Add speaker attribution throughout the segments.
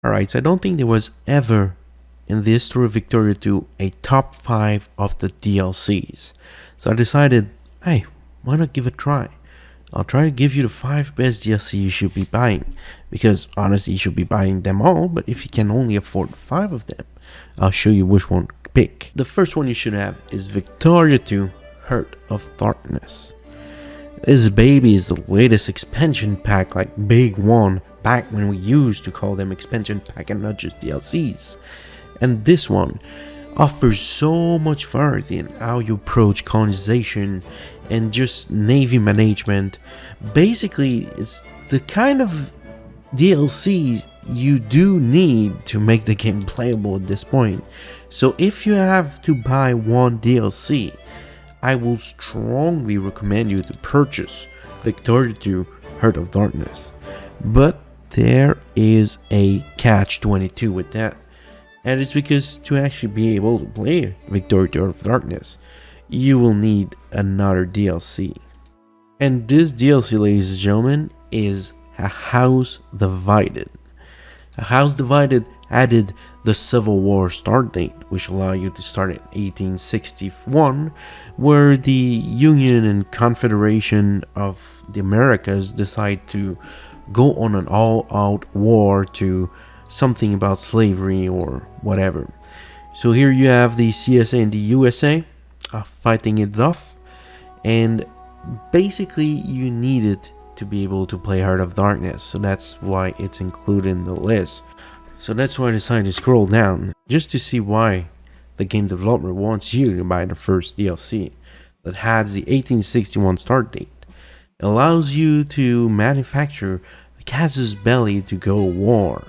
Speaker 1: Alright, so I don't think there was ever in the history of Victoria 2 a top 5 of the DLCs. So I decided, hey, why not give it a try? I'll try to give you the 5 best DLC you should be buying. Because honestly, you should be buying them all, but if you can only afford 5 of them, I'll show you which one to pick. The first one you should have is Victoria 2 Heart of Darkness. This baby is the latest expansion pack, like big one, back when we used to call them expansion pack and not just DLCs. And this one offers so much variety in how you approach colonization and just navy management. Basically, it's the kind of DLC you do need to make the game playable at this point. So if you have to buy one DLC, I will strongly recommend you to purchase Victoria 2 Heart of Darkness. But there is a catch-22 with that. And it's because to actually be able to play Victoria 2 Heart of Darkness, you will need another DLC. And this DLC, ladies and gentlemen, is A House Divided. A House Divided added the Civil War start date, which allowed you to start in 1861, where the Union and Confederation of the Americas decide to go on an all-out war to something about slavery or whatever. So here you have the CSA and the USA fighting it off, and basically you needed to be able to play Heart of Darkness, so that's why it's included in the list. So that's why I decided to scroll down, just to see why the game developer wants you to buy the first DLC that has the 1861 start date. It allows you to manufacture a casus belli to go war.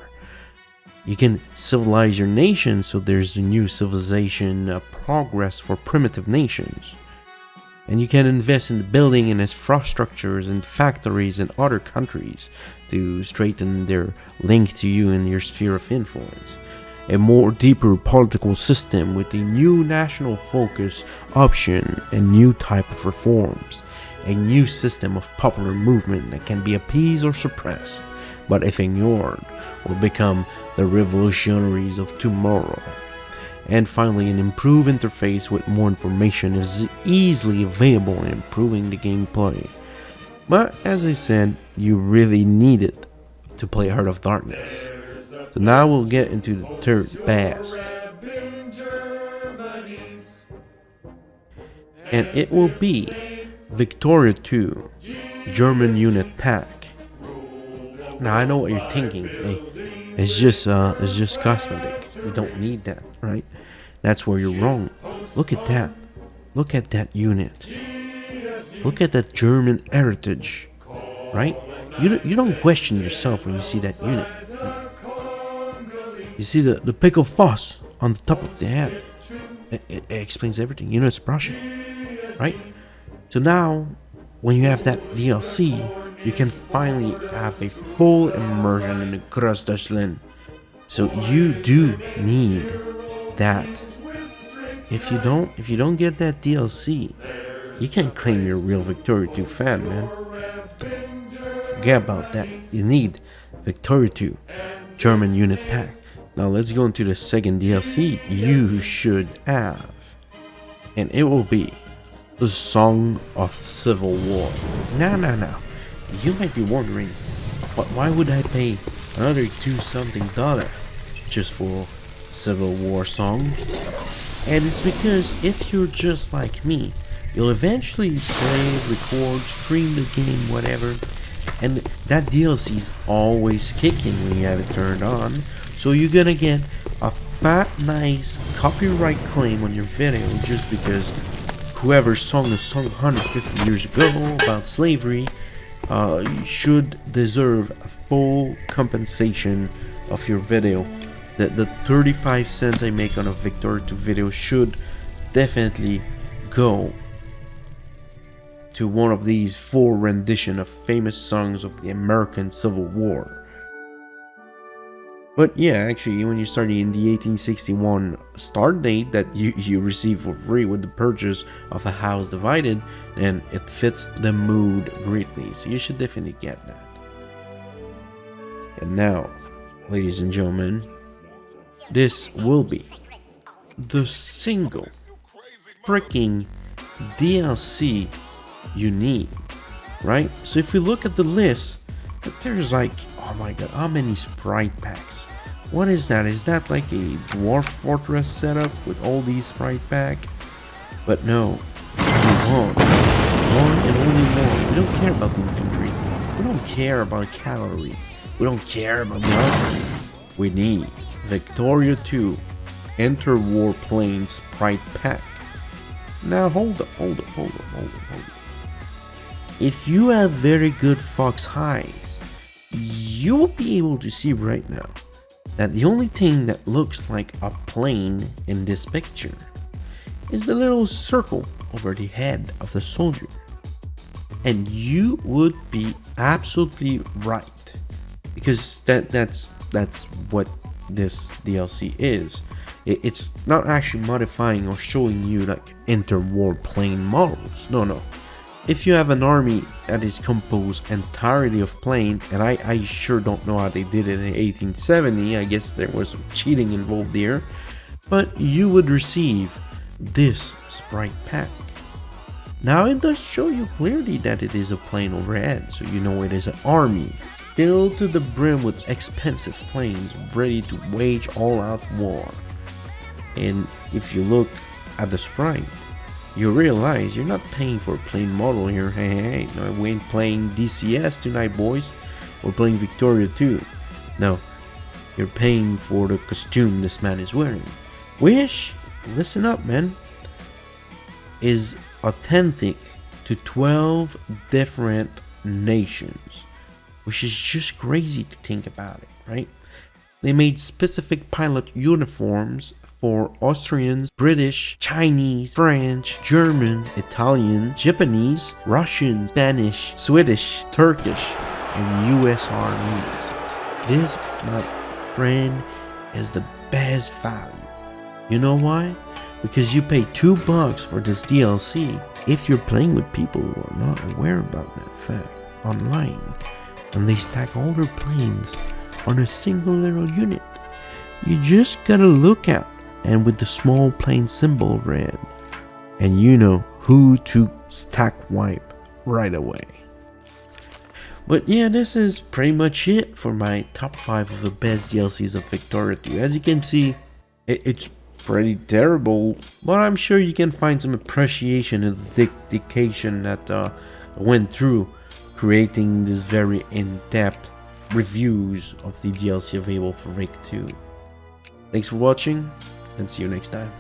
Speaker 1: You can civilize your nation, so there's a new civilization progress for primitive nations. And you can invest in the building and infrastructures and factories in other countries to strengthen their link to you in your sphere of influence. A more deeper political system with a new national focus option and new type of reforms. A new system of popular movement that can be appeased or suppressed, but if ignored, will become the revolutionaries of tomorrow. And finally, an improved interface with more information is easily available in improving the gameplay. But as I said, you really need it to play Heart of Darkness. So now we'll get into the third best. And it will be Victoria 2 German Unit Pack. Now I know what you're thinking. Hey, it's just cosmetic. We don't need that, right? That's where you're wrong. Look at that. Look at that unit. Look at that German heritage, right? You don't question yourself when you see that unit. You see the pickle foss on the top of the head. It explains everything. You know it's Prussian, right? So now, when you have that DLC, you can finally have a full immersion in the Großdeutschland. So you do need that. If you don't get that DLC, you can't claim you're a real Victoria 2 fan, man. Forget about that. You need Victoria 2 German Unit Pack. Now let's go into the second DLC you should have. And it will be the Song of Civil War. Now. You might be wondering, but why would I pay another $2-something just for Civil War song? And it's because if you're just like me, you'll eventually play, record, stream the game, whatever, and that DLC is always kicking when you have it turned on, so you're gonna get a fat, nice copyright claim on your video just because whoever sung the song 150 years ago about slavery should deserve a full compensation of your video. The 35 cents I make on a Victoria 2 video should definitely go to one of these 4 renditions of famous songs of the American Civil War. But yeah, actually, when you start in the 1861 start date that you receive for free with the purchase of A House Divided, and it fits the mood greatly, so you should definitely get that. And now, ladies and gentlemen, this will be the single freaking DLC you need, right? So if we look at the list, there's like, oh my god, how many Sprite packs? What is that? Is that like a Dwarf Fortress setup with all these Sprite pack? But no, we want more and only more. We don't care about the infantry. We don't care about cavalry. We don't care about the artillery. We need Victoria 2 Interwar Plane Sprite pack. Now hold up. If you have very good fox eyes, you will be able to see right now that the only thing that looks like a plane in this picture is the little circle over the head of the soldier. And you would be absolutely right, because that's what this DLC is. It's not actually modifying or showing you like interwar plane models. No. If you have an army that is composed entirely of plane, and I sure don't know how they did it in 1870, I guess there was some cheating involved there, but you would receive this Sprite pack. Now it does show you clearly that it is a plane overhead, so you know it is an army filled to the brim with expensive planes ready to wage all-out war. And if you look at the Sprite, you realize you're not paying for a plane model here. Hey, no, we ain't playing DCS tonight, boys. We're playing Victoria 2. No, you're paying for the costume this man is wearing, which, listen up, man, is authentic to 12 different nations, which is just crazy to think about it, right? They made specific pilot uniforms for Austrians, British, Chinese, French, German, Italian, Japanese, Russian, Spanish, Swedish, Turkish, and US armies. This, my friend, is the best value. You know why? Because you pay $2 for this DLC if you're playing with people who are not aware about that fact online, and they stack all their planes on a single little unit. You just gotta look at and with the small plane symbol red, and you know who to stack wipe right away. But yeah, this is pretty much it for my top 5 of the best DLCs of Victoria 2. As you can see, it's pretty terrible, but I'm sure you can find some appreciation in the dedication that went through creating this very in-depth reviews of the DLC available for Vic 2. Thanks for watching, and see you next time.